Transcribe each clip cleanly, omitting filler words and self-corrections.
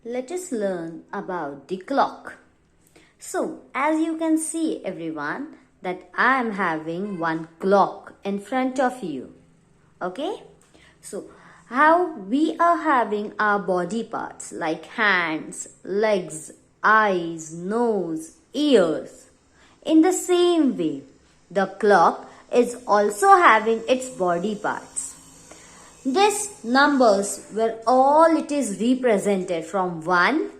Let us learn about the clock. So, as you can see everyone, that I am having one clock in front of you. Okay? So, how we are having our body parts like hands, legs, eyes, nose, ears. In the same way, the clock is also having its body parts. These numbers were all it is represented from 1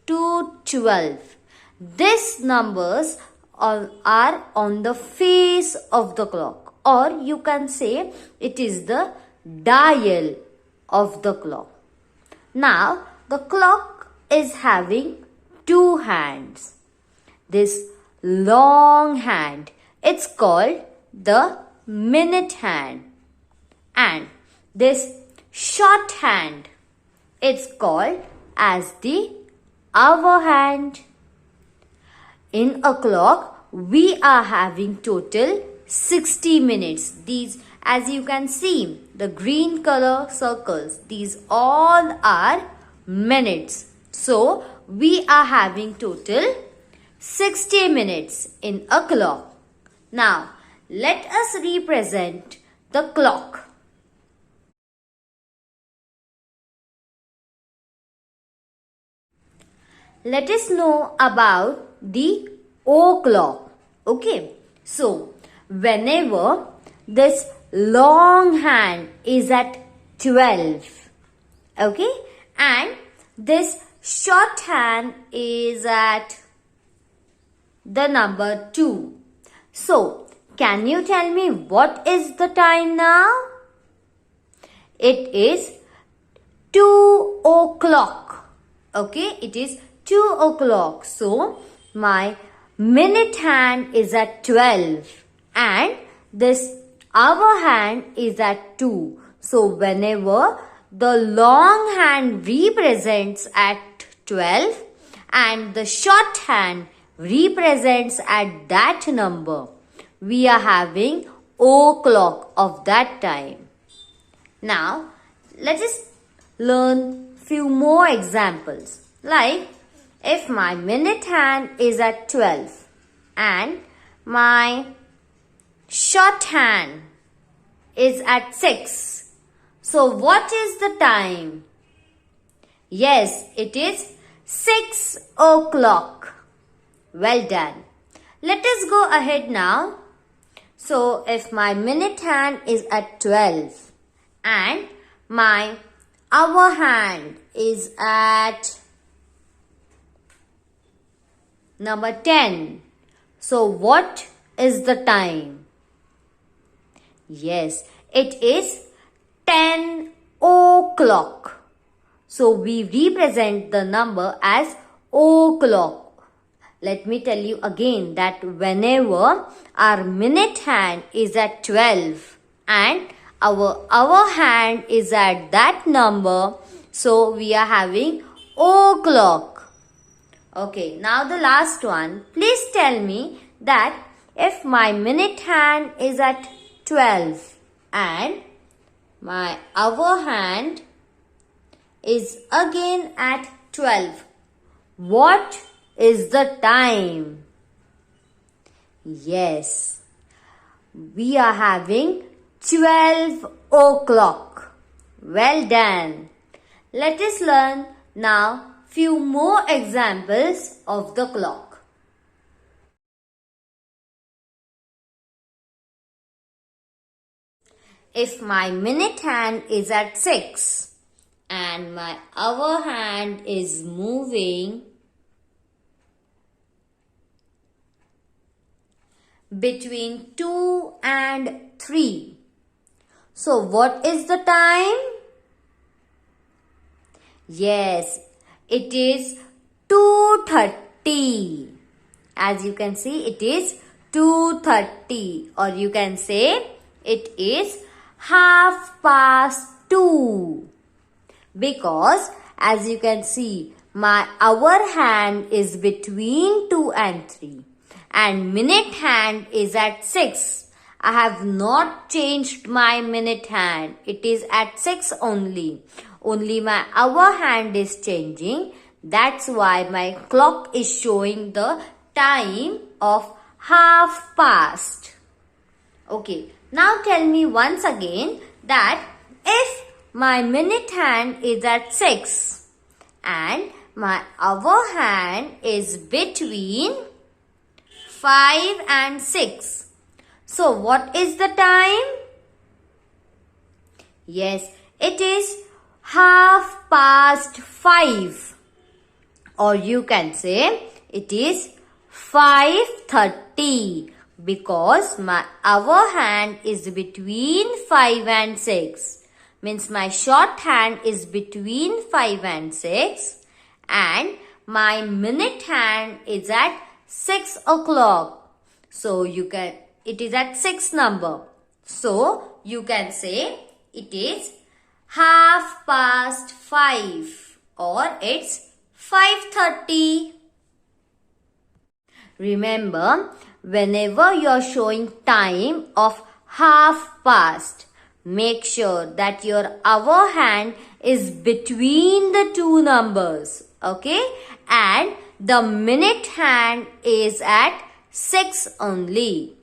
to 12. These numbers are on the face of the clock, or you can say it is the dial of the clock. Now the clock is having two hands. This long hand, it's called the minute hand, and this short hand, it's called as the hour hand. In a clock, we are having total 60 minutes. These, as you can see, the green color circles, these all are minutes. So, we are having total 60 minutes in a clock. Now, let us represent the clock. Let us know about the Oclock. Okay, so whenever this long hand is at 12, okay, and this short hand is at the number 2. So, can you tell me what is the time now? It is 2 o'clock. Okay, it is 2 o'clock. So, my minute hand is at 12 and this hour hand is at 2. So, whenever the long hand represents at 12 and the short hand represents at that number, we are having o'clock of that time. Now, let us learn few more examples. Like, if my minute hand is at 12 and my short hand is at 6. So, what is the time? Yes, it is 6 o'clock. Well done. Let us go ahead now. So, if my minute hand is at 12 and my hour hand is at number 10. So, what is the time? Yes, it is 10 o'clock. So, we represent the number as o'clock. Let me tell you again that whenever our minute hand is at 12 and our hour hand is at that number, so we are having o'clock. Okay, now the last one. Please tell me that if my minute hand is at 12 and my hour hand is again at 12, what is the time? Yes, we are having 12 o'clock. Well done. Let us learn now few more examples of the clock. If my minute hand is at 6 and my hour hand is moving between 2 and 3. So, what is the time? Yes, it is 2:30. As you can see, it is 2:30, or you can say it is 2:30. Because as you can see, my hour hand is between 2 and 3 and minute hand is at 6. I have not changed my minute hand. It is at 6 only. Only my hour hand is changing. That's why my clock is showing the time of half past. Okay, now tell me once again that if my minute hand is at 6 and my hour hand is between 5 and 6. So what is the time? Yes, it is half past 5. Or you can say it is 5:30 because my hour hand is between 5 and 6. Means my short hand is between 5 and 6 and my minute hand is at 6 o'clock. So it is at 6 number. So you can say it is half past 5 or it's 5:30. Remember, whenever you are showing time of half past, make sure that your hour hand is between the two numbers. Okay? And the minute hand is at 6 only.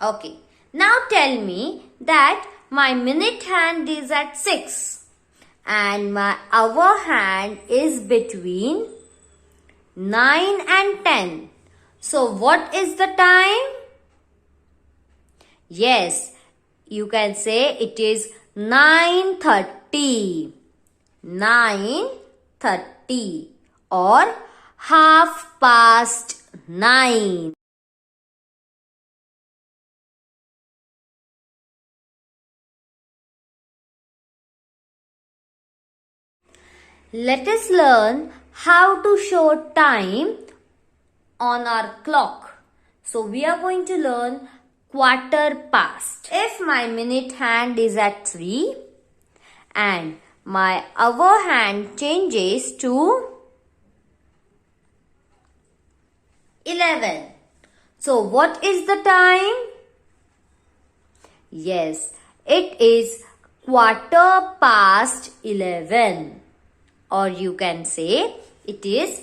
Okay. Now tell me that my minute hand is at 6 and my hour hand is between 9 and 10. So what is the time? Yes, you can say it is 9:30. 9:30 or half past 9. Let us learn how to show time on our clock. So we are going to learn quarter past. If my minute hand is at 3 and my hour hand changes to 11. So what is the time? Yes, it is quarter past 11. Or you can say it is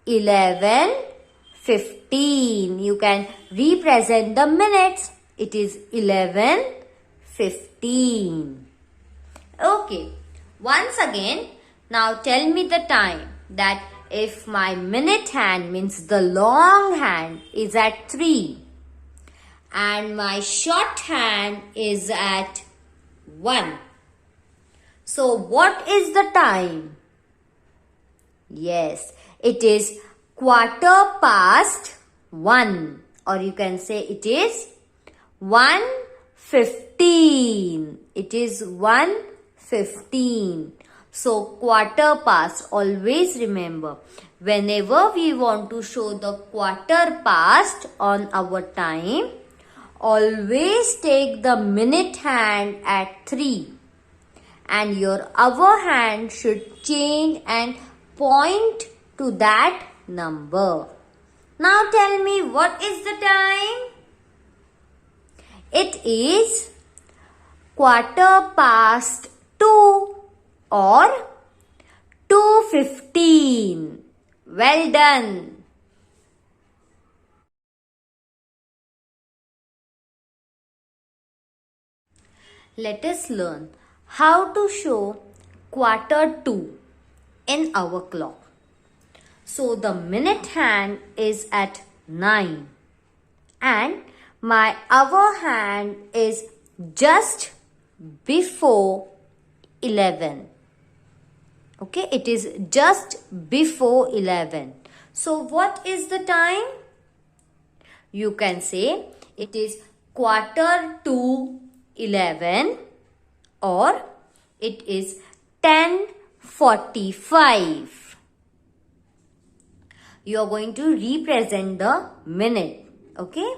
11:15. You can represent the minutes. It is 11:15. Okay. Once again, now tell me the time that if my minute hand means the long hand is at 3 and my short hand is at 1. So what is the time? Yes, it is quarter past 1 or you can say it is 1:15. It is 1:15. So quarter past, always remember, whenever we want to show the quarter past on our time, always take the minute hand at 3 and your hour hand should change and point to that number. Now tell me, what is the time? It is quarter past 2 or 2:15. Well done. Let us learn how to show quarter to in our clock. So the minute hand is at 9 and my hour hand is just before 11. Okay, it is just before 11. So what is the time? You can say it is quarter to 11 or it is 10:45. You are going to represent the minute. Okay.